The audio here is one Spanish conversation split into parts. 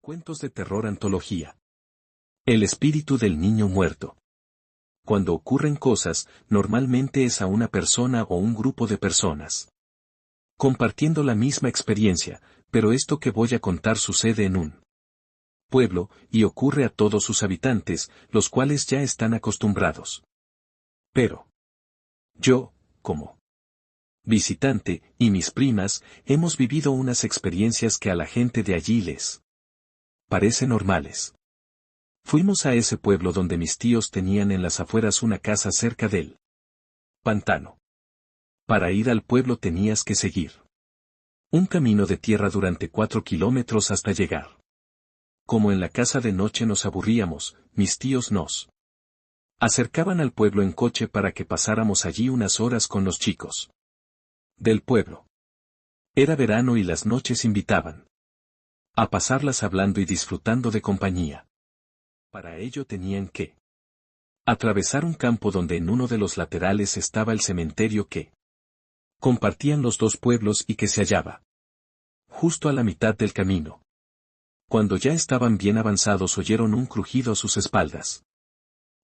Cuentos de terror antología. El espíritu del niño muerto. Cuando ocurren cosas, normalmente es a una persona o un grupo de personas compartiendo la misma experiencia, pero esto que voy a contar sucede en un pueblo, y ocurre a todos sus habitantes, los cuales ya están acostumbrados. Pero yo, como visitante, y mis primas, hemos vivido unas experiencias que a la gente de allí les parecen normales. Fuimos a ese pueblo donde mis tíos tenían en las afueras una casa cerca del pantano. Para ir al pueblo tenías que seguir un camino de tierra durante 4 kilómetros hasta llegar. Como en la casa de noche nos aburríamos, mis tíos nos acercaban al pueblo en coche para que pasáramos allí unas horas con los chicos del pueblo. Era verano y las noches invitaban a pasarlas hablando y disfrutando de compañía. Para ello tenían que atravesar un campo donde en uno de los laterales estaba el cementerio que compartían los dos pueblos y que se hallaba justo a la mitad del camino. Cuando ya estaban bien avanzados oyeron un crujido a sus espaldas.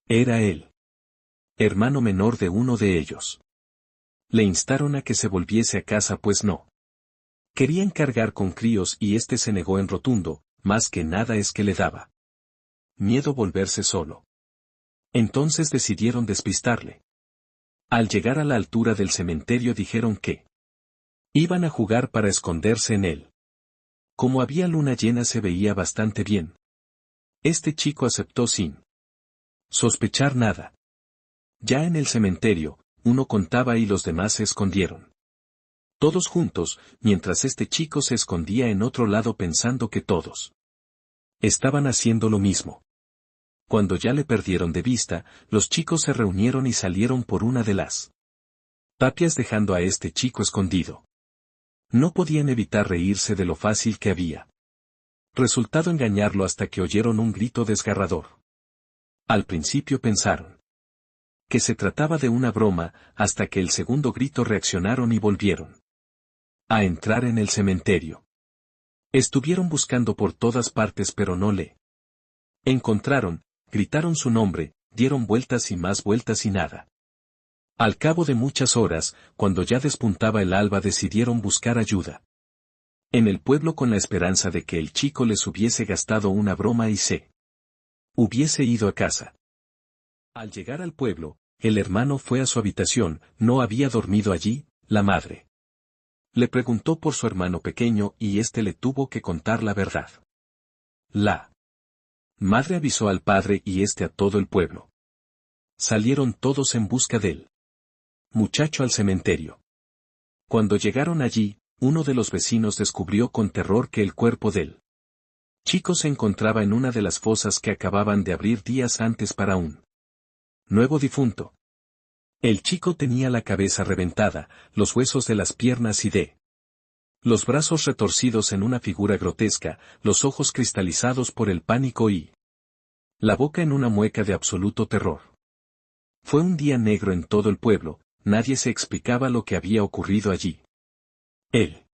Era él, hermano menor de uno de ellos. Le instaron a que se volviese a casa pues no querían cargar con críos y éste se negó en rotundo, más que nada es que le daba miedo volverse solo. Entonces decidieron despistarle. Al llegar a la altura del cementerio dijeron que iban a jugar para esconderse en él. Como había luna llena se veía bastante bien. Este chico aceptó sin sospechar nada. Ya en el cementerio, uno contaba y los demás se escondieron. Todos juntos, mientras este chico se escondía en otro lado pensando que todos estaban haciendo lo mismo. Cuando ya le perdieron de vista, los chicos se reunieron y salieron por una de las tapias dejando a este chico escondido. No podían evitar reírse de lo fácil que había resultado engañarlo hasta que oyeron un grito desgarrador. Al principio pensaron que se trataba de una broma, hasta que el segundo grito reaccionaron y volvieron a entrar en el cementerio. Estuvieron buscando por todas partes pero no le encontraron. Gritaron su nombre, dieron vueltas y más vueltas y nada. Al cabo de muchas horas, cuando ya despuntaba el alba decidieron buscar ayuda en el pueblo con la esperanza de que el chico les hubiese gastado una broma y se hubiese ido a casa. Al llegar al pueblo, el hermano fue a su habitación, no había dormido allí, la madre le preguntó por su hermano pequeño y éste le tuvo que contar la verdad. La madre avisó al padre y éste a todo el pueblo. Salieron todos en busca del muchacho al cementerio. Cuando llegaron allí, uno de los vecinos descubrió con terror que el cuerpo del chico se encontraba en una de las fosas que acababan de abrir días antes para un nuevo difunto. El chico tenía la cabeza reventada, los huesos de las piernas y de los brazos retorcidos en una figura grotesca, los ojos cristalizados por el pánico y la boca en una mueca de absoluto terror. Fue un día negro en todo el pueblo, nadie se explicaba lo que había ocurrido allí. El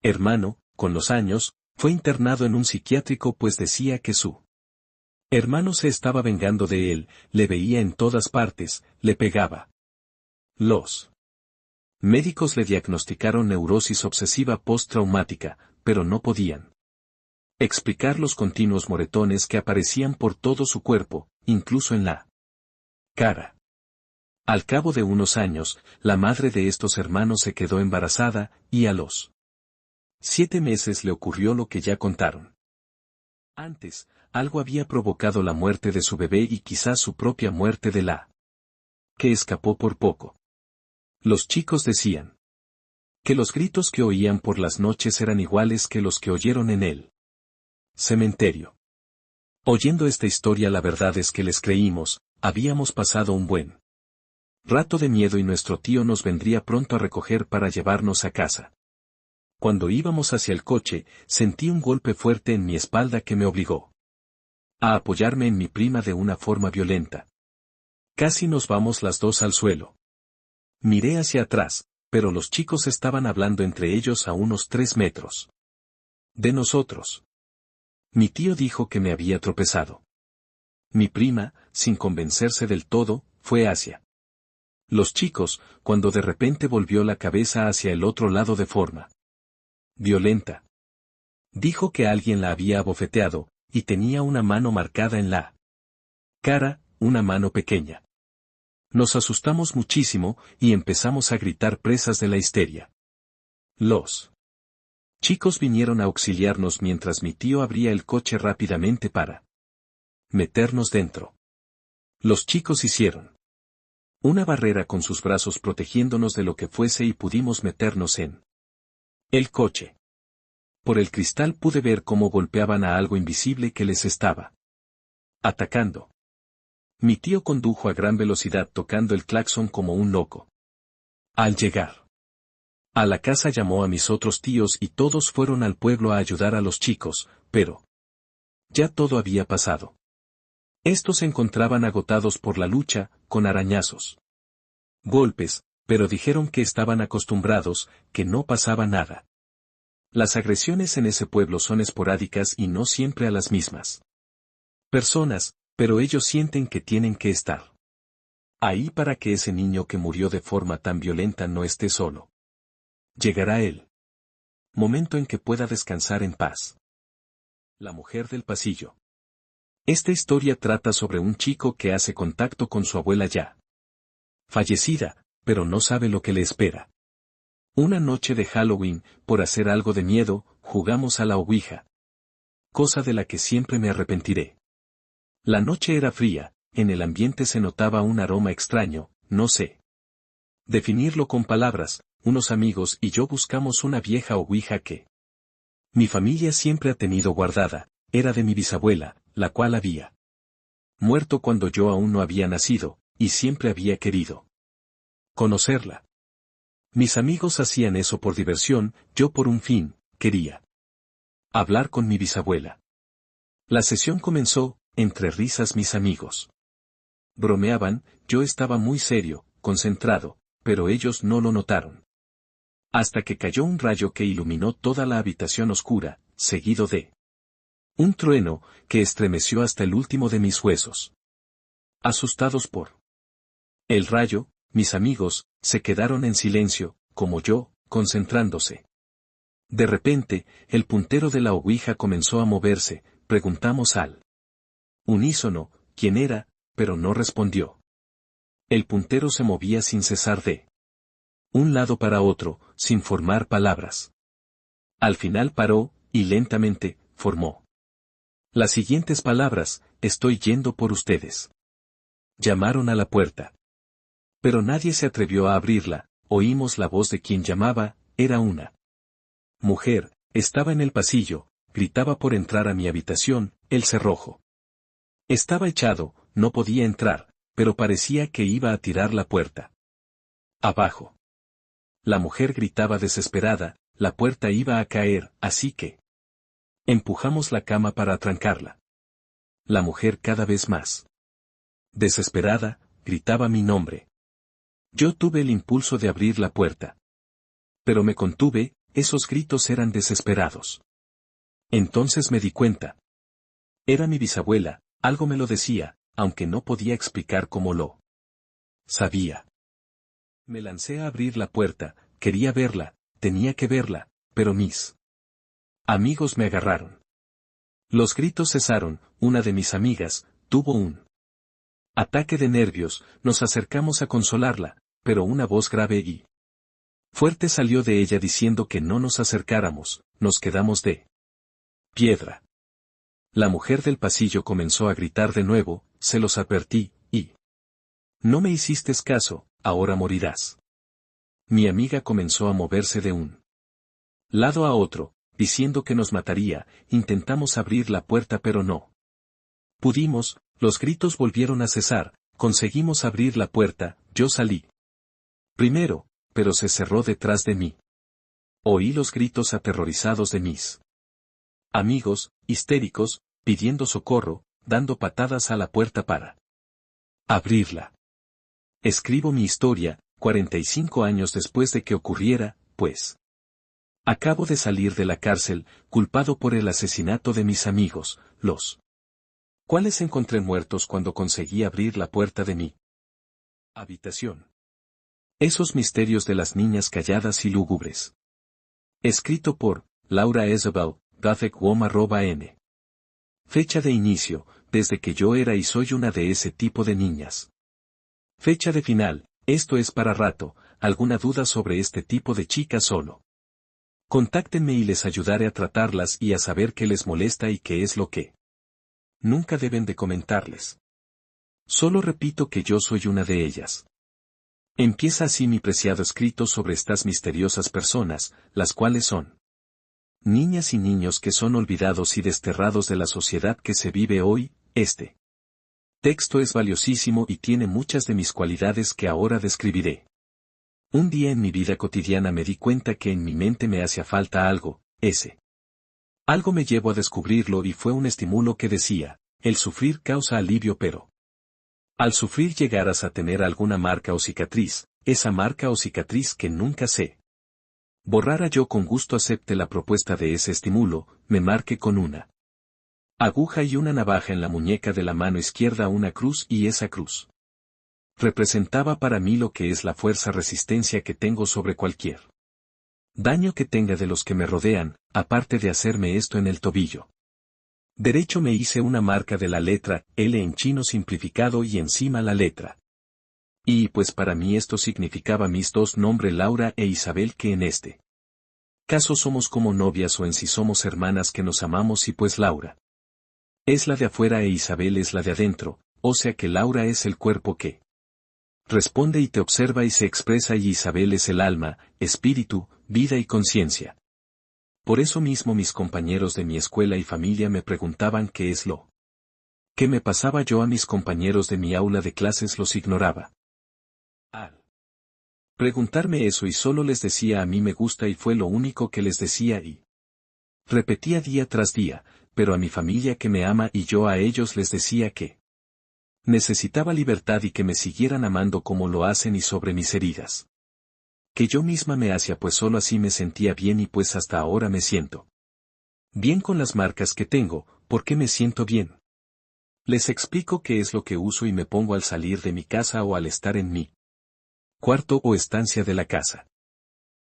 hermano, con los años, fue internado en un psiquiátrico pues decía que su hermano se estaba vengando de él, le veía en todas partes, le pegaba. Los médicos le diagnosticaron neurosis obsesiva postraumática, pero no podían explicar los continuos moretones que aparecían por todo su cuerpo, incluso en la cara. Al cabo de unos años, la madre de estos hermanos se quedó embarazada, y a los 7 meses le ocurrió lo que ya contaron. Antes, algo había provocado la muerte de su bebé y quizás su propia muerte de la que escapó por poco. Los chicos decían que los gritos que oían por las noches eran iguales que los que oyeron en el cementerio. Oyendo esta historia la verdad es que les creímos, habíamos pasado un buen rato de miedo y nuestro tío nos vendría pronto a recoger para llevarnos a casa. Cuando íbamos hacia el coche, sentí un golpe fuerte en mi espalda que me obligó a apoyarme en mi prima de una forma violenta. Casi nos vamos las dos al suelo. Miré hacia atrás, pero los chicos estaban hablando entre ellos a unos 3 metros de nosotros. Mi tío dijo que me había tropezado. Mi prima, sin convencerse del todo, fue hacia los chicos, cuando de repente volvió la cabeza hacia el otro lado de forma violenta. Dijo que alguien la había abofeteado, y tenía una mano marcada en la cara, una mano pequeña. Nos asustamos muchísimo, y empezamos a gritar presas de la histeria. Los chicos vinieron a auxiliarnos mientras mi tío abría el coche rápidamente para meternos dentro. Los chicos hicieron una barrera con sus brazos protegiéndonos de lo que fuese y pudimos meternos en el coche. Por el cristal pude ver cómo golpeaban a algo invisible que les estaba atacando. Mi tío condujo a gran velocidad tocando el claxon como un loco. Al llegar a la casa llamó a mis otros tíos y todos fueron al pueblo a ayudar a los chicos, pero ya todo había pasado. Estos se encontraban agotados por la lucha, con arañazos, golpes, pero dijeron que estaban acostumbrados, que no pasaba nada. Las agresiones en ese pueblo son esporádicas y no siempre a las mismas personas, pero ellos sienten que tienen que estar ahí para que ese niño que murió de forma tan violenta no esté solo. Llegará el momento en que pueda descansar en paz. La mujer del pasillo. Esta historia trata sobre un chico que hace contacto con su abuela ya fallecida, pero no sabe lo que le espera. Una noche de Halloween, por hacer algo de miedo, jugamos a la ouija. Cosa de la que siempre me arrepentiré. La noche era fría, en el ambiente se notaba un aroma extraño, no sé definirlo con palabras. Unos amigos y yo buscamos una vieja ouija que mi familia siempre ha tenido guardada, era de mi bisabuela, la cual había muerto cuando yo aún no había nacido, y siempre había querido conocerla. Mis amigos hacían eso por diversión, yo por un fin, quería hablar con mi bisabuela. La sesión comenzó, entre risas mis amigos bromeaban, yo estaba muy serio, concentrado, pero ellos no lo notaron. Hasta que cayó un rayo que iluminó toda la habitación oscura, seguido de un trueno, que estremeció hasta el último de mis huesos. Asustados por el rayo, mis amigos, se quedaron en silencio, como yo, concentrándose. De repente, el puntero de la ouija comenzó a moverse, preguntamos al unísono, quién era, pero no respondió. El puntero se movía sin cesar de un lado para otro, sin formar palabras. Al final paró, y lentamente, formó las siguientes palabras: estoy yendo por ustedes. Llamaron a la puerta. Pero nadie se atrevió a abrirla, oímos la voz de quien llamaba, era una mujer, estaba en el pasillo, gritaba por entrar a mi habitación, el cerrojo estaba echado, no podía entrar, pero parecía que iba a tirar la puerta abajo. La mujer gritaba desesperada, la puerta iba a caer, así que empujamos la cama para atrancarla. La mujer cada vez más desesperada, gritaba mi nombre. Yo tuve el impulso de abrir la puerta. Pero me contuve, esos gritos eran desesperados. Entonces me di cuenta. Era mi bisabuela, algo me lo decía, aunque no podía explicar cómo lo sabía. Me lancé a abrir la puerta, quería verla, tenía que verla, pero mis amigos me agarraron. Los gritos cesaron, una de mis amigas, tuvo un ataque de nervios, nos acercamos a consolarla, pero una voz grave y fuerte salió de ella diciendo que no nos acercáramos, nos quedamos de piedra. La mujer del pasillo comenzó a gritar de nuevo, se los advertí, y no me hiciste caso, ahora morirás. Mi amiga comenzó a moverse de un lado a otro, diciendo que nos mataría, intentamos abrir la puerta pero no pudimos, los gritos volvieron a cesar, conseguimos abrir la puerta, yo salí primero, pero se cerró detrás de mí. Oí los gritos aterrorizados de mis amigos, histéricos, pidiendo socorro, dando patadas a la puerta para abrirla. Escribo mi historia, 45 años después de que ocurriera, pues Acabo de salir de la cárcel, culpado por el asesinato de mis amigos, los cuales encontré muertos cuando conseguí abrir la puerta de mi habitación. Esos misterios de las niñas calladas y lúgubres. Escrito por Laura Isabel, Gothic.N. Fecha de inicio, desde que yo era y soy una de ese tipo de niñas. Fecha de final, esto es para rato. ¿Alguna duda sobre este tipo de chicas solo? Contáctenme y les ayudaré a tratarlas y a saber qué les molesta y qué es lo que nunca deben de comentarles. Solo repito que yo soy una de ellas. Empieza así mi preciado escrito sobre estas misteriosas personas, las cuales son niñas y niños que son olvidados y desterrados de la sociedad que se vive hoy. Este texto es valiosísimo y tiene muchas de mis cualidades que ahora describiré. Un día en mi vida cotidiana me di cuenta que en mi mente me hacía falta algo, ese algo me llevó a descubrirlo y fue un estímulo que decía, el sufrir causa alivio pero al sufrir llegarás a tener alguna marca o cicatriz, esa marca o cicatriz que nunca sé borrara. Yo con gusto acepté la propuesta de ese estímulo, me marqué con una aguja y una navaja en la muñeca de la mano izquierda una cruz y esa cruz representaba para mí lo que es la fuerza resistencia que tengo sobre cualquier daño que tenga de los que me rodean, aparte de hacerme esto en el tobillo derecho me hice una marca de la letra L en chino simplificado y encima la letra I, pues para mí esto significaba mis dos nombres Laura e Isabel, que en este caso somos como novias o en sí somos hermanas que nos amamos, y pues Laura es la de afuera e Isabel es la de adentro, o sea que Laura es el cuerpo que responde y te observa y se expresa, y Isabel es el alma, espíritu, vida y conciencia. Por eso mismo mis compañeros de mi escuela y familia me preguntaban qué es lo que me pasaba. Yo a mis compañeros de mi aula de clases los ignoraba al preguntarme eso y solo les decía a mí me gusta, y fue lo único que les decía y repetía día tras día, pero a mi familia que me ama y yo a ellos les decía que necesitaba libertad y que me siguieran amando como lo hacen y sobre mis heridas que yo misma me hacía, pues solo así me sentía bien, y pues hasta ahora me siento bien con las marcas que tengo. ¿Por qué me siento bien? Les explico qué es lo que uso y me pongo al salir de mi casa o al estar en mi cuarto o estancia de la casa.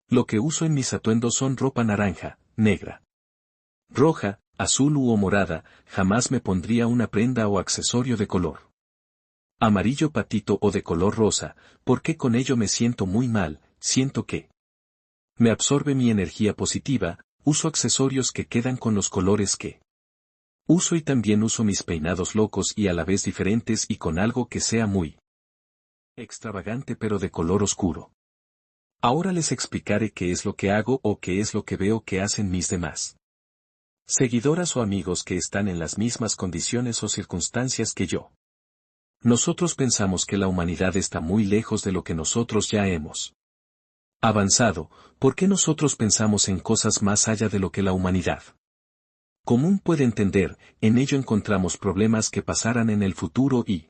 Lo que uso en mis atuendos son ropa naranja, negra, roja, azul o morada. Jamás me pondría una prenda o accesorio de color amarillo patito o de color rosa, porque con ello me siento muy mal. Siento que me absorbe mi energía positiva. Uso accesorios que quedan con los colores que uso, y también uso mis peinados locos y a la vez diferentes y con algo que sea muy extravagante pero de color oscuro. Ahora les explicaré qué es lo que hago o qué es lo que veo que hacen mis demás seguidoras o amigos que están en las mismas condiciones o circunstancias que yo. Nosotros pensamos que la humanidad está muy lejos de lo que nosotros ya hemos avanzado. ¿Por qué nosotros pensamos en cosas más allá de lo que la humanidad común puede entender? En ello encontramos problemas que pasarán en el futuro y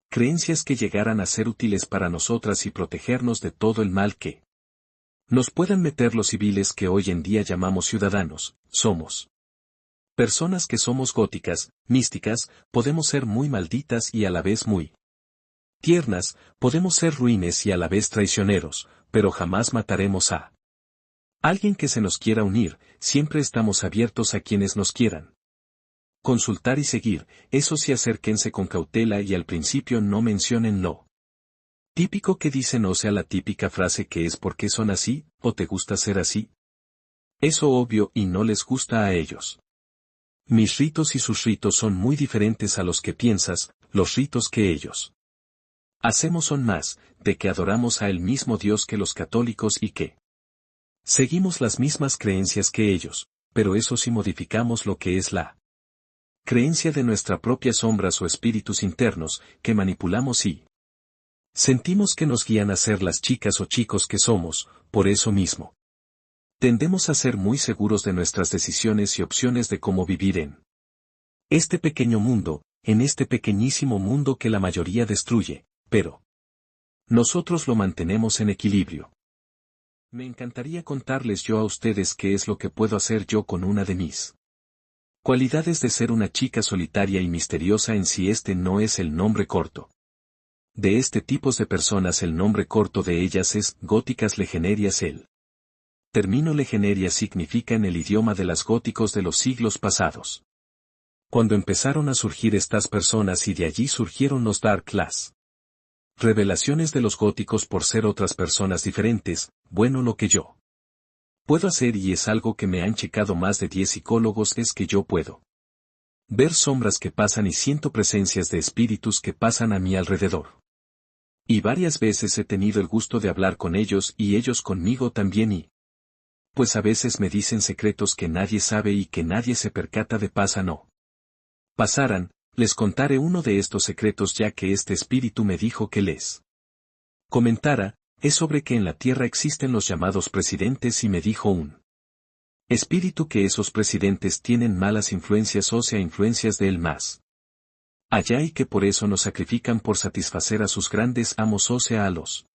creencias que llegaran a ser útiles para nosotras y protegernos de todo el mal que nos puedan meter los civiles que hoy en día llamamos ciudadanos. Somos personas que somos góticas, místicas, podemos ser muy malditas y a la vez muy tiernas, podemos ser ruines y a la vez traicioneros, pero jamás mataremos a alguien que se nos quiera unir. Siempre estamos abiertos a quienes nos quieran consultar y seguir. Eso sí, acérquense con cautela y al principio no mencionen lo típico que dicen, o sea la típica frase que es ¿por qué son así? ¿O te gusta ser así? Eso obvio y no les gusta a ellos. Mis ritos y sus ritos son muy diferentes a los que piensas. Los ritos que ellos hacemos son más, de que adoramos a el mismo Dios que los católicos y que seguimos las mismas creencias que ellos, pero eso sí modificamos lo que es la creencia de nuestras propias sombras o espíritus internos, que manipulamos y sentimos que nos guían a ser las chicas o chicos que somos. Por eso mismo tendemos a ser muy seguros de nuestras decisiones y opciones de cómo vivir en este pequeño mundo, en este pequeñísimo mundo que la mayoría destruye, pero nosotros lo mantenemos en equilibrio. Me encantaría contarles yo a ustedes qué es lo que puedo hacer yo con una de mis cualidades de ser una chica solitaria y misteriosa en si este no es el nombre corto. De este tipo de personas el nombre corto de ellas es góticas legendarias. El término legendaria significa en el idioma de las góticos de los siglos pasados. Cuando empezaron a surgir estas personas y de allí surgieron los Dark Class. Revelaciones de los góticos por ser otras personas diferentes, bueno lo que yo puedo hacer y es algo que me han checado más de 10 psicólogos es que yo puedo ver sombras que pasan y siento presencias de espíritus que pasan a mi alrededor. Y varias veces he tenido el gusto de hablar con ellos y ellos conmigo también y pues a veces me dicen secretos que nadie sabe y que nadie se percata de pasan o pasaran, les contaré uno de estos secretos ya que este espíritu me dijo que les comentara, es sobre que en la Tierra existen los llamados presidentes y me dijo un espíritu que esos presidentes tienen malas influencias o sea influencias de él más allá y que por eso nos sacrifican por satisfacer a sus grandes amos o sea a los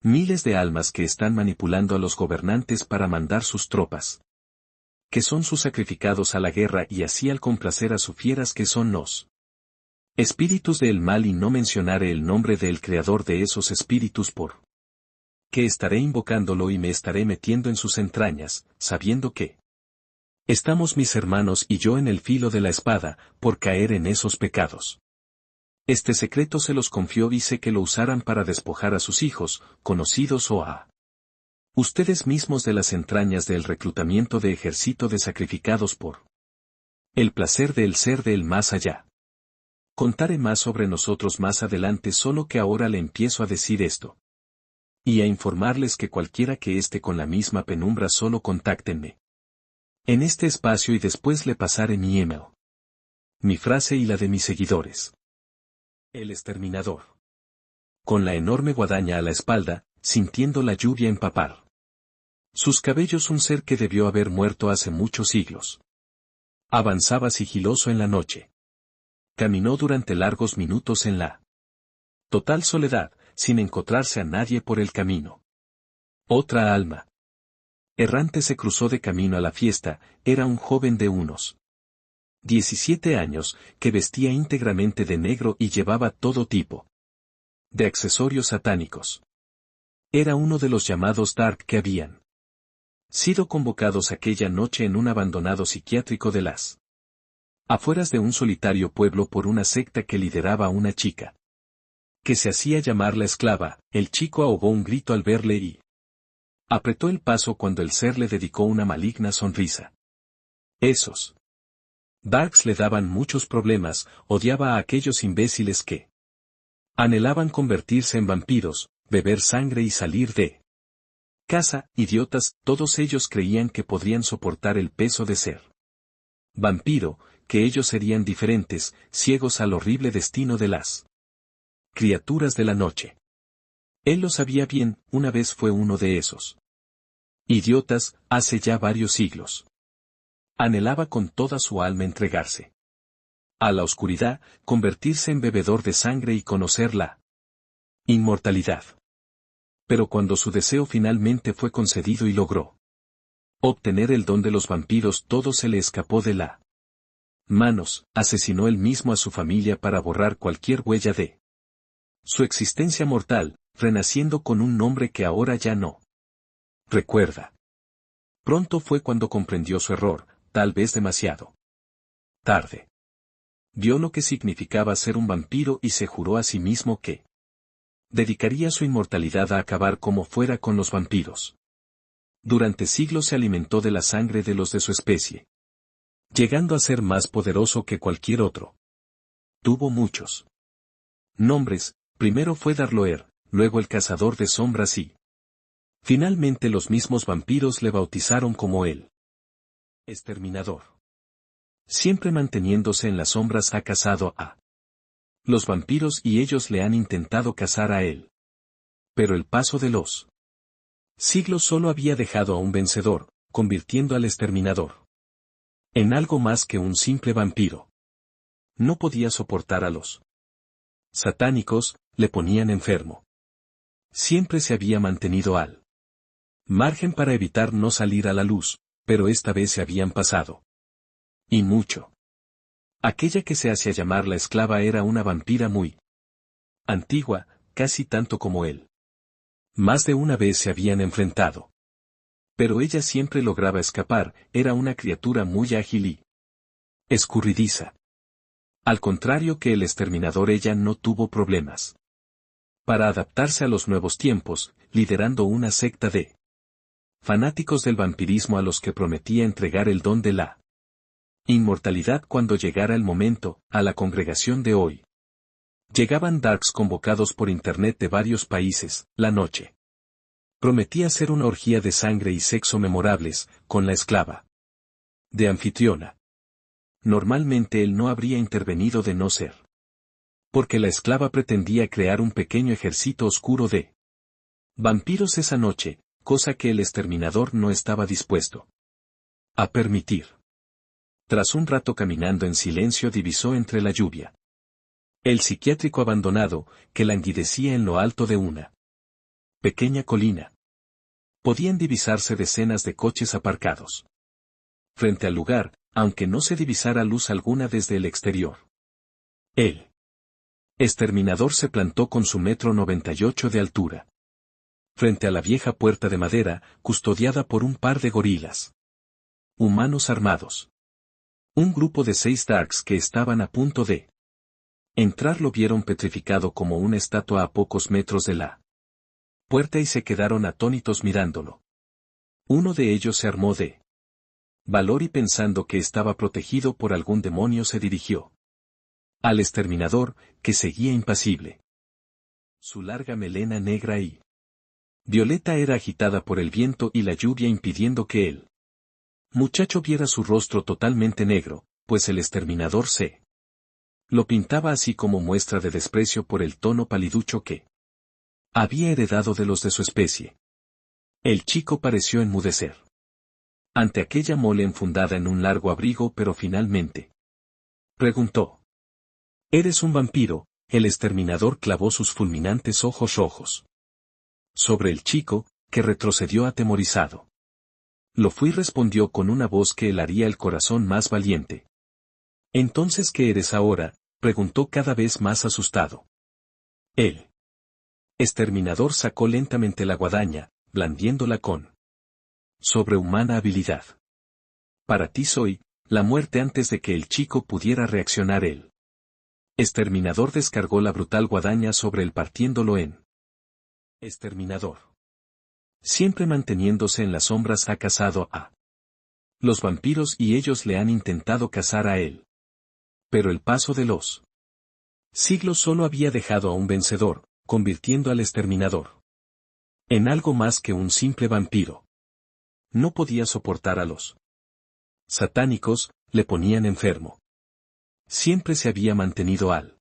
miles de almas que están manipulando a los gobernantes para mandar sus tropas, que son sus sacrificados a la guerra y así al complacer a sus fieras que son los espíritus del mal y no mencionaré el nombre del creador de esos espíritus por que estaré invocándolo y me estaré metiendo en sus entrañas, sabiendo que estamos mis hermanos y yo en el filo de la espada, por caer en esos pecados. Este secreto se los confió y sé que lo usarán para despojar a sus hijos, conocidos o a ustedes mismos de las entrañas del reclutamiento de ejército de sacrificados por el placer del ser del más allá. Contaré más sobre nosotros más adelante solo que ahora le empiezo a decir esto. Y a informarles que cualquiera que esté con la misma penumbra solo contáctenme en este espacio y después le pasaré mi email, mi frase y la de mis seguidores. El exterminador. Con la enorme guadaña a la espalda, sintiendo la lluvia empapar sus cabellos un ser que debió haber muerto hace muchos siglos. Avanzaba sigiloso en la noche. Caminó durante largos minutos en la total soledad, sin encontrarse a nadie por el camino. Otra alma errante se cruzó de camino a la fiesta, era un joven de unos 17 años, que vestía íntegramente de negro y llevaba todo tipo de accesorios satánicos. Era uno de los llamados Dark que habían sido convocados aquella noche en un abandonado psiquiátrico de las afueras de un solitario pueblo por una secta que lideraba a una chica que se hacía llamar la esclava. El chico ahogó un grito al verle y apretó el paso cuando el ser le dedicó una maligna sonrisa. Esos Darks le daban muchos problemas, odiaba a aquellos imbéciles que anhelaban convertirse en vampiros, beber sangre y salir de casa, idiotas, todos ellos creían que podrían soportar el peso de ser vampiro, que ellos serían diferentes, ciegos al horrible destino de las criaturas de la noche. Él lo sabía bien, una vez fue uno de esos idiotas, hace ya varios siglos. Anhelaba con toda su alma entregarse a la oscuridad, convertirse en bebedor de sangre y conocer la inmortalidad. Pero cuando su deseo finalmente fue concedido y logró obtener el don de los vampiros, todo se le escapó de la manos, asesinó él mismo a su familia para borrar cualquier huella de su existencia mortal, renaciendo con un nombre que ahora ya no recuerda. Pronto fue cuando comprendió su error, tal vez demasiado tarde. Vio lo que significaba ser un vampiro y se juró a sí mismo que dedicaría su inmortalidad a acabar como fuera con los vampiros. Durante siglos se alimentó de la sangre de los de su especie, llegando a ser más poderoso que cualquier otro. Tuvo muchos nombres, primero fue Darloer, luego el cazador de sombras y finalmente los mismos vampiros le bautizaron como el exterminador. Siempre manteniéndose en las sombras ha cazado a los vampiros y ellos le han intentado cazar a él. Pero el paso de los siglos solo había dejado a un vencedor, convirtiendo al exterminador en algo más que un simple vampiro. No podía soportar a los satánicos, le ponían enfermo. Siempre se había mantenido al Margen para evitar no salir a la luz, pero esta vez se habían pasado. Y mucho. Aquella que se hacía llamar la esclava era una vampira muy antigua, casi tanto como él. Más de una vez se habían enfrentado. Pero ella siempre lograba escapar, era una criatura muy ágil y escurridiza. Al contrario que el exterminador, ella no tuvo problemas para adaptarse a los nuevos tiempos, liderando una secta de fanáticos del vampirismo a los que prometía entregar el don de la inmortalidad cuando llegara el momento. A la congregación de hoy llegaban darks convocados por internet de varios países. La noche prometía ser una orgía de sangre y sexo memorables, con la esclava de anfitriona. Normalmente él no habría intervenido de no ser porque la esclava pretendía crear un pequeño ejército oscuro de vampiros esa noche, cosa que el exterminador no estaba dispuesto a permitir. Tras un rato caminando en silencio, divisó entre la lluvia el psiquiátrico abandonado, que languidecía en lo alto de una pequeña colina. Podían divisarse decenas de coches aparcados frente al lugar, aunque no se divisara luz alguna desde el exterior. El exterminador se plantó con su 1,98 m de altura frente a la vieja puerta de madera, custodiada por un par de gorilas humanos armados. Un grupo de 6 darks que estaban a punto de entrar lo vieron petrificado como una estatua a pocos metros de la puerta y se quedaron atónitos mirándolo. Uno de ellos se armó de valor y, pensando que estaba protegido por algún demonio, se dirigió al exterminador, que seguía impasible. Su larga melena negra y violeta era agitada por el viento y la lluvia, impidiendo que el muchacho viera su rostro totalmente negro, pues el exterminador se lo pintaba así como muestra de desprecio por el tono paliducho que había heredado de los de su especie. El chico pareció enmudecer ante aquella mole enfundada en un largo abrigo, pero finalmente preguntó: ¿Eres un vampiro? El exterminador clavó sus fulminantes ojos rojos sobre el chico, que retrocedió atemorizado. Lo fui, respondió con una voz que helaría el corazón más valiente. ¿Entonces qué eres ahora?, preguntó cada vez más asustado. El exterminador sacó lentamente la guadaña, blandiéndola con sobrehumana habilidad. Para ti soy la muerte. Antes de que el chico pudiera reaccionar, el exterminador descargó la brutal guadaña sobre él, partiéndolo en exterminador. Siempre manteniéndose en las sombras, ha cazado a los vampiros y ellos le han intentado cazar a él. Pero el paso de los siglos solo había dejado a un vencedor, convirtiendo al exterminador en algo más que un simple vampiro. No podía soportar a los satánicos, le ponían enfermo. Siempre se había mantenido al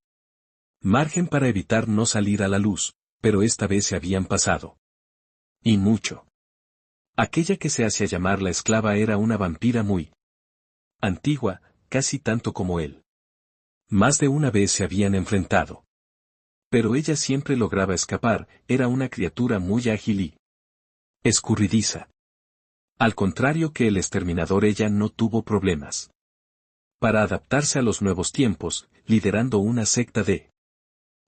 margen para evitar no salir a la luz, pero esta vez se habían pasado. Y mucho. Aquella que se hacía llamar la esclava era una vampira muy antigua, casi tanto como él. Más de una vez se habían enfrentado. Pero ella siempre lograba escapar, era una criatura muy ágil y escurridiza. Al contrario que el exterminador, ella no tuvo problemas para adaptarse a los nuevos tiempos, liderando una secta de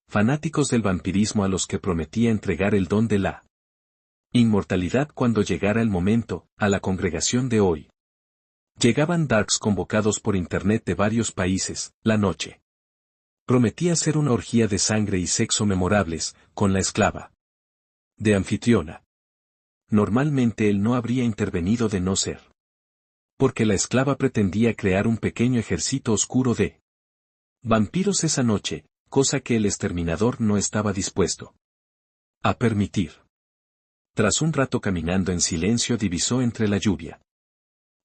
fanáticos del vampirismo a los que prometía entregar el don de la inmortalidad cuando llegara el momento. A la congregación de hoy llegaban darks convocados por internet de varios países. La noche prometía ser una orgía de sangre y sexo memorables, con la esclava de anfitriona. Normalmente él no habría intervenido de no ser porque la esclava pretendía crear un pequeño ejército oscuro de vampiros esa noche, cosa que el exterminador no estaba dispuesto a permitir. Tras un rato caminando en silencio, divisó entre la lluvia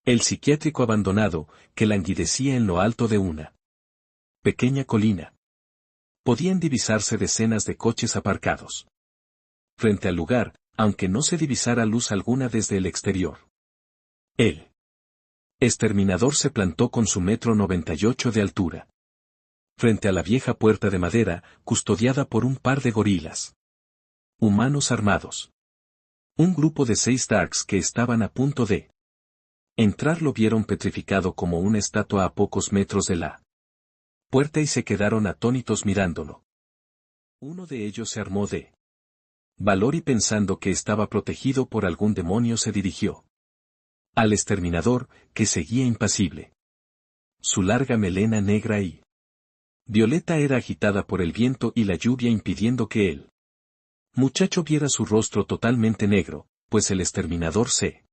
el psiquiátrico abandonado, que languidecía en lo alto de una pequeña colina. Podían divisarse decenas de coches aparcados frente al lugar, aunque no se divisara luz alguna desde el exterior. El exterminador se plantó con su 1,98 m de altura frente a la vieja puerta de madera, custodiada por un par de gorilas humanos armados. Un grupo de 6 Darks que estaban a punto de entrar lo vieron petrificado como una estatua a pocos metros de la puerta y se quedaron atónitos mirándolo. Uno de ellos se armó de valor y pensando que estaba protegido por algún demonio se dirigió al exterminador, que seguía impasible. Su larga melena negra y violeta era agitada por el viento y la lluvia impidiendo que el muchacho viera su rostro totalmente negro, pues el exterminador se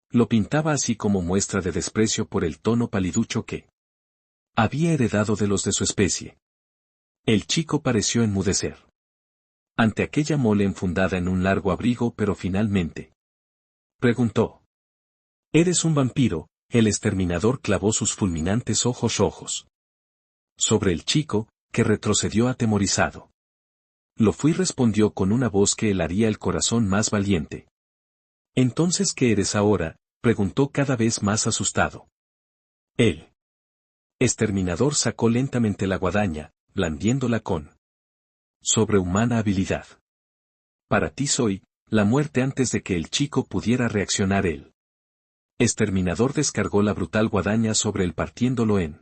lo pintaba así como muestra de desprecio por el tono paliducho que había heredado de los de su especie. El chico pareció enmudecer ante aquella mole enfundada en un largo abrigo, pero finalmente preguntó: ¿Eres un vampiro? El exterminador clavó sus fulminantes ojos rojos sobre el chico, que retrocedió atemorizado. Lo fui, respondió con una voz que helaría el corazón más valiente. ¿Entonces qué eres ahora?, preguntó cada vez más asustado. El exterminador sacó lentamente la guadaña, blandiéndola con sobrehumana habilidad. Para ti soy la muerte. Antes de que el chico pudiera reaccionar, el exterminador descargó la brutal guadaña sobre él, partiéndolo en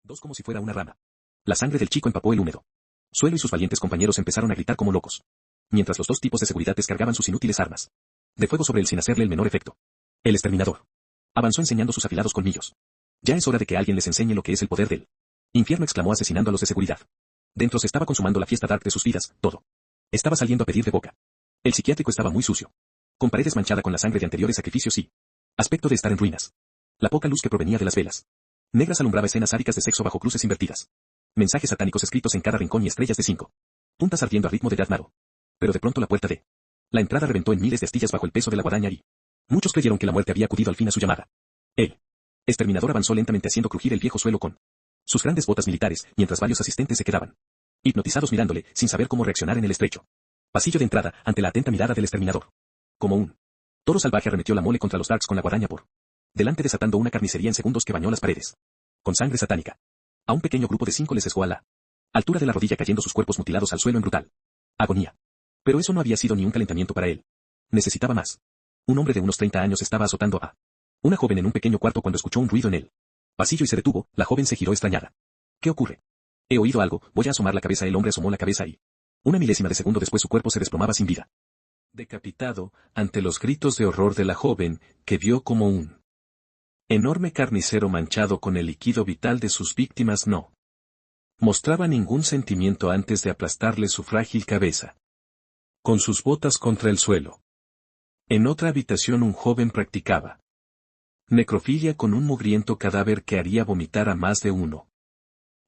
dos como si fuera una rama. La sangre del chico empapó el húmedo suelo y sus valientes compañeros empezaron a gritar como locos, mientras los 2 tipos de seguridad descargaban sus inútiles armas de fuego sobre él sin hacerle el menor efecto. El exterminador avanzó enseñando sus afilados colmillos. Ya es hora de que alguien les enseñe lo que es el poder del infierno, exclamó asesinando a los de seguridad. Dentro se estaba consumando la fiesta dark de sus vidas, todo estaba saliendo a pedir de boca. El psiquiátrico estaba muy sucio, con paredes manchadas con la sangre de anteriores sacrificios y aspecto de estar en ruinas. La poca luz que provenía de las velas negras alumbraba escenas sádicas de sexo bajo cruces invertidas. Mensajes satánicos escritos en cada rincón y estrellas de 5 puntas ardiendo a ritmo de Death Metal. Pero de pronto la puerta de la entrada reventó en miles de astillas bajo el peso de la guadaña y muchos creyeron que la muerte había acudido al fin a su llamada. El exterminador avanzó lentamente haciendo crujir el viejo suelo con sus grandes botas militares, mientras varios asistentes se quedaban hipnotizados mirándole, sin saber cómo reaccionar en el estrecho pasillo de entrada ante la atenta mirada del exterminador. Como un toro salvaje arremetió la mole contra los Darks con la guadaña por delante, desatando una carnicería en segundos que bañó las paredes con sangre satánica. A un pequeño grupo de 5 les sesgó a la altura de la rodilla, cayendo sus cuerpos mutilados al suelo en brutal agonía. Pero eso no había sido ni un calentamiento para él. Necesitaba más. Un hombre de unos 30 años estaba azotando a una joven en un pequeño cuarto cuando escuchó un ruido en el pasillo y se detuvo. La joven se giró extrañada. ¿Qué ocurre? He oído algo, voy a asomar la cabeza. El hombre asomó la cabeza y una milésima de segundo después su cuerpo se desplomaba sin vida. Decapitado, ante los gritos de horror de la joven, que vio como un enorme carnicero manchado con el líquido vital de sus víctimas no mostraba ningún sentimiento antes de aplastarle su frágil cabeza con sus botas contra el suelo. En otra habitación un joven practicaba necrofilia con un mugriento cadáver que haría vomitar a más de uno.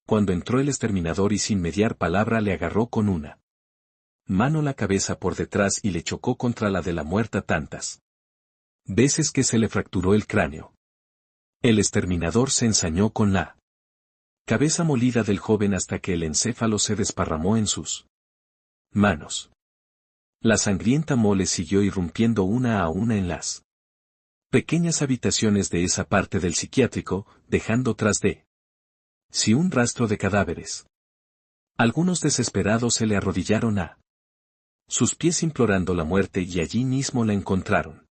Cuando entró el exterminador y sin mediar palabra le agarró con una mano la cabeza por detrás y le chocó contra la de la muerta tantas veces que se le fracturó el cráneo. El exterminador se ensañó con la cabeza molida del joven hasta que el encéfalo se desparramó en sus manos. La sangrienta mole siguió irrumpiendo una a una en las pequeñas habitaciones de esa parte del psiquiátrico, dejando tras de sí un rastro de cadáveres. Algunos desesperados se le arrodillaron a sus pies implorando la muerte y allí mismo la encontraron.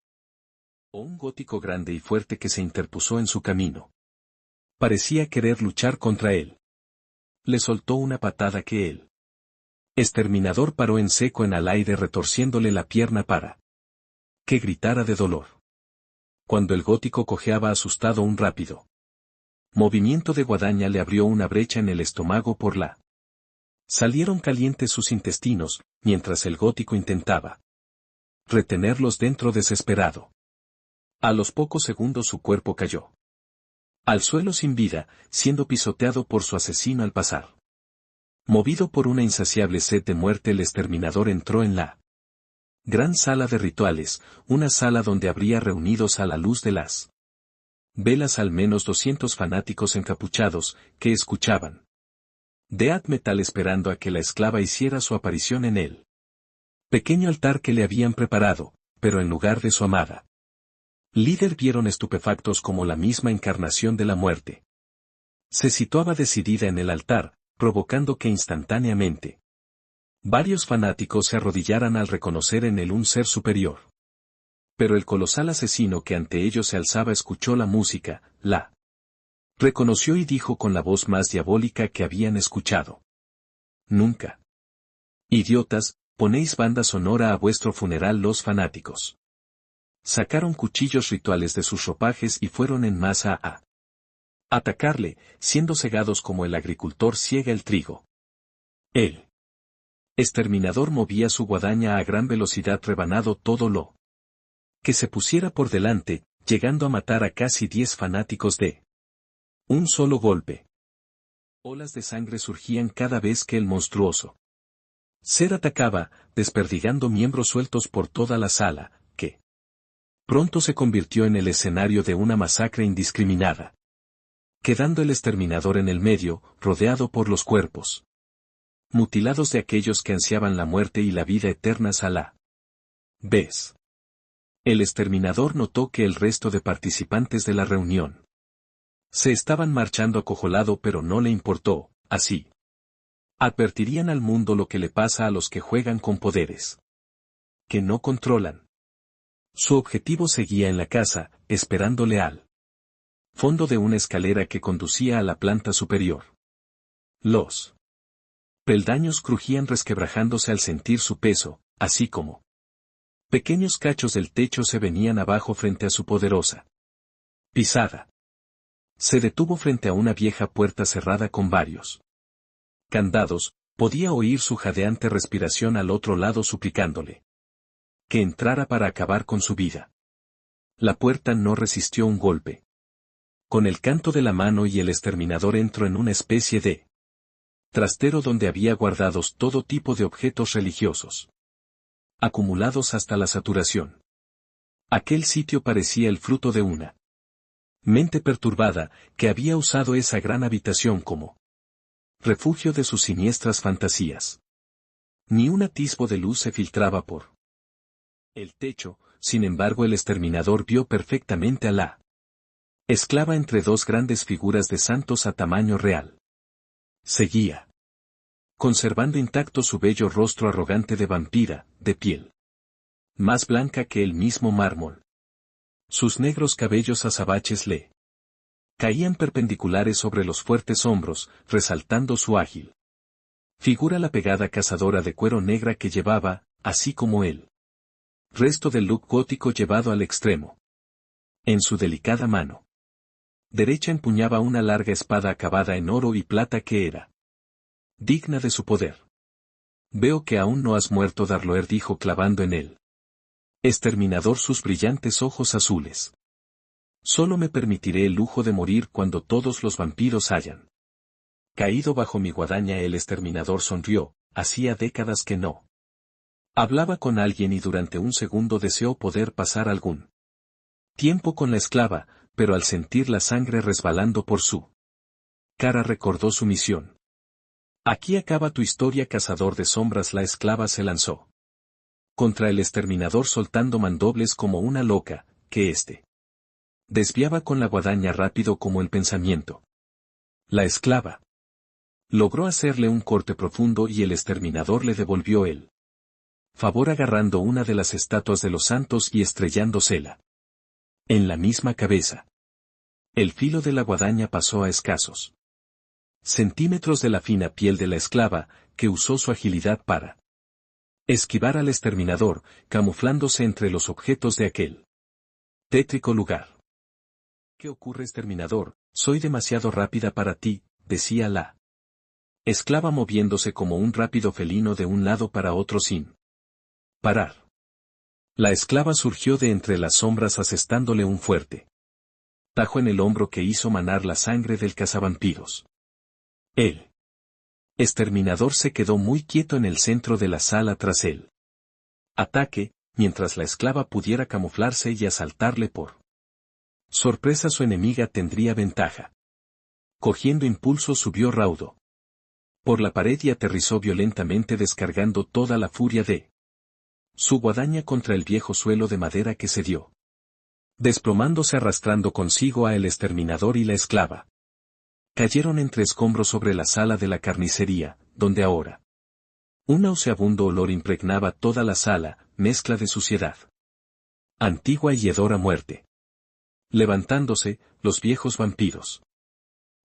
Un gótico grande y fuerte que se interpuso en su camino. Parecía querer luchar contra él. Le soltó una patada que el exterminador paró en seco en el aire, retorciéndole la pierna para que gritara de dolor. Cuando el gótico cojeaba asustado, un rápido movimiento de guadaña le abrió una brecha en el estómago por la salieron calientes sus intestinos, mientras el gótico intentaba retenerlos dentro desesperado. A los pocos segundos su cuerpo cayó al suelo sin vida, siendo pisoteado por su asesino al pasar. Movido por una insaciable sed de muerte, el exterminador entró en la gran sala de rituales, una sala donde habría reunidos a la luz de las velas al menos 200 fanáticos encapuchados, que escuchaban death metal esperando a que la esclava hiciera su aparición en el pequeño altar que le habían preparado, pero en lugar de su amada líder vieron estupefactos como la misma encarnación de la muerte. Se situaba decidida en el altar, provocando que instantáneamente Varios fanáticos se arrodillaran al reconocer en él un ser superior. Pero el colosal asesino que ante ellos se alzaba escuchó la música, la reconoció y dijo con la voz más diabólica que habían escuchado. Nunca. Idiotas, ponéis banda sonora a vuestro funeral los fanáticos. Sacaron cuchillos rituales de sus ropajes y fueron en masa a atacarle, siendo cegados como el agricultor ciega el trigo. El exterminador movía su guadaña a gran velocidad rebanado todo lo que se pusiera por delante, llegando a matar a casi 10 fanáticos de un solo golpe. Olas de sangre surgían cada vez que el monstruoso ser atacaba, desperdigando miembros sueltos por toda la sala, que pronto se convirtió en el escenario de una masacre indiscriminada. Quedando el exterminador en el medio, rodeado por los cuerpos mutilados de aquellos que ansiaban la muerte y la vida eternas a la vez. El exterminador notó que el resto de participantes de la reunión se estaban marchando acojonado, pero no le importó, así advertirían al mundo lo que le pasa a los que juegan con poderes que no controlan. Su objetivo seguía en la casa, esperándole al fondo de una escalera que conducía a la planta superior. Los peldaños crujían resquebrajándose al sentir su peso, así como pequeños cachos del techo se venían abajo frente a su poderosa pisada. Se detuvo frente a una vieja puerta cerrada con varios candados, podía oír su jadeante respiración al otro lado suplicándole que entrara para acabar con su vida. La puerta no resistió un golpe. Con el canto de la mano y el exterminador entró en una especie de trastero donde había guardados todo tipo de objetos religiosos, acumulados hasta la saturación. Aquel sitio parecía el fruto de una mente perturbada, que había usado esa gran habitación como refugio de sus siniestras fantasías. Ni un atisbo de luz se filtraba por el techo, sin embargo el exterminador vio perfectamente a la esclava entre dos grandes figuras de santos a tamaño real. Seguía conservando intacto su bello rostro arrogante de vampira, de piel más blanca que el mismo mármol. Sus negros cabellos azabaches le caían perpendiculares sobre los fuertes hombros, resaltando su ágil figura, la pegada cazadora de cuero negra que llevaba, así como el resto del look gótico llevado al extremo. En su delicada mano derecha empuñaba una larga espada acabada en oro y plata que era digna de su poder. Veo que aún no has muerto, Darloer dijo clavando en él exterminador sus brillantes ojos azules. Solo me permitiré el lujo de morir cuando todos los vampiros hayan caído bajo mi guadaña. El exterminador sonrió, hacía décadas que no hablaba con alguien y durante un segundo deseó poder pasar algún tiempo con la esclava, pero al sentir la sangre resbalando por su cara recordó su misión. Aquí acaba tu historia, cazador de sombras. La esclava se lanzó contra el exterminador soltando mandobles como una loca, que éste desviaba con la guadaña rápido como el pensamiento. La esclava logró hacerle un corte profundo y el exterminador le devolvió el favor agarrando una de las estatuas de los santos y estrellándosela en la misma cabeza. El filo de la guadaña pasó a escasos centímetros de la fina piel de la esclava, que usó su agilidad para esquivar al exterminador, camuflándose entre los objetos de aquel tétrico lugar. ¿Qué ocurre, exterminador? Soy demasiado rápida para ti, decía la esclava moviéndose como un rápido felino de un lado para otro sin parar. La esclava surgió de entre las sombras asestándole un fuerte tajo en el hombro que hizo manar la sangre del cazavampiros. El exterminador se quedó muy quieto en el centro de la sala tras él ataque, mientras la esclava pudiera camuflarse y asaltarle por sorpresa. Su enemiga tendría ventaja. Cogiendo impulso subió raudo por la pared y aterrizó violentamente descargando toda la furia de su guadaña contra el viejo suelo de madera que cedió, desplomándose arrastrando consigo a el exterminador y la esclava. Cayeron entre escombros sobre la sala de la carnicería, donde ahora Un nauseabundo olor impregnaba toda la sala, mezcla de suciedad. Antigua y hedora muerte. Levantándose, los viejos vampiros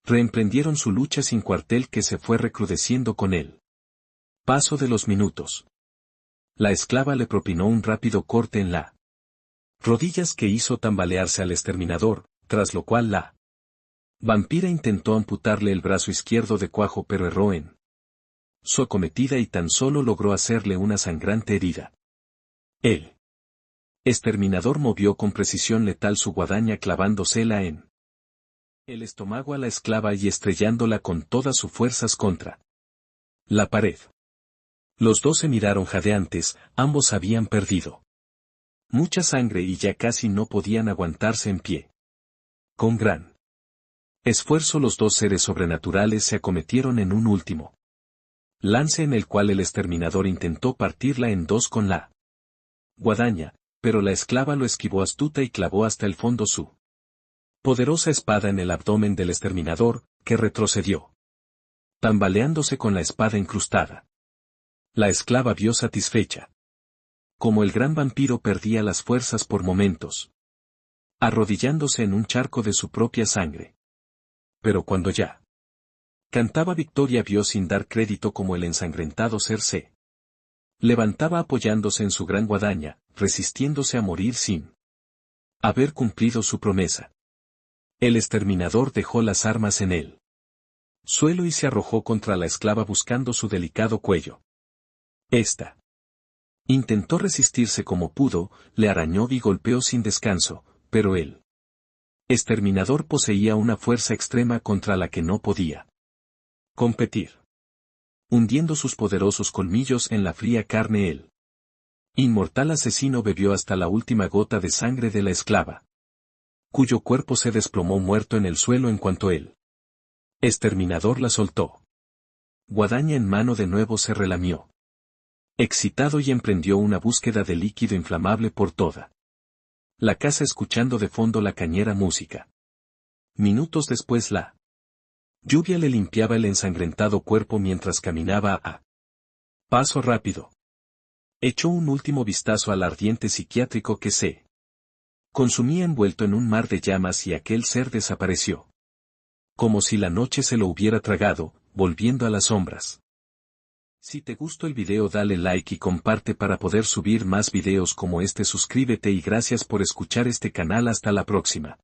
reemprendieron su lucha sin cuartel que se fue recrudeciendo con él. Paso de los minutos. La esclava le propinó un rápido corte en la rodillas que hizo tambalearse al exterminador, tras lo cual la vampira intentó amputarle el brazo izquierdo de cuajo pero erró en su acometida y tan solo logró hacerle una sangrante herida. El exterminador movió con precisión letal su guadaña clavándosela en el estómago a la esclava y estrellándola con todas sus fuerzas contra la pared. Los dos se miraron jadeantes, ambos habían perdido mucha sangre y ya casi no podían aguantarse en pie. Con gran esfuerzo los dos seres sobrenaturales se acometieron en un último lance en el cual el exterminador intentó partirla en dos con la guadaña, pero la esclava lo esquivó astuta y clavó hasta el fondo su poderosa espada en el abdomen del exterminador, que retrocedió, tambaleándose con la espada incrustada. La esclava vio satisfecha como el gran vampiro perdía las fuerzas por momentos, arrodillándose en un charco de su propia sangre. Pero cuando ya cantaba victoria vio sin dar crédito como el ensangrentado ser se levantaba apoyándose en su gran guadaña, resistiéndose a morir sin haber cumplido su promesa. El exterminador dejó las armas en el suelo y se arrojó contra la esclava buscando su delicado cuello. Esta intentó resistirse como pudo, le arañó y golpeó sin descanso, pero el exterminador poseía una fuerza extrema contra la que no podía competir. Hundiendo sus poderosos colmillos en la fría carne el inmortal asesino bebió hasta la última gota de sangre de la esclava, cuyo cuerpo se desplomó muerto en el suelo en cuanto el exterminador la soltó. Guadaña en mano de nuevo se relamió excitado y emprendió una búsqueda de líquido inflamable por toda la casa escuchando de fondo la cañera música. Minutos después la lluvia le limpiaba el ensangrentado cuerpo mientras caminaba a paso rápido. Echó un último vistazo al ardiente psiquiátrico que se consumía envuelto en un mar de llamas y aquel ser desapareció. Como si la noche se lo hubiera tragado, volviendo a las sombras. Si te gustó el video dale like y comparte para poder subir más videos como este, suscríbete y gracias por escuchar este canal, hasta la próxima.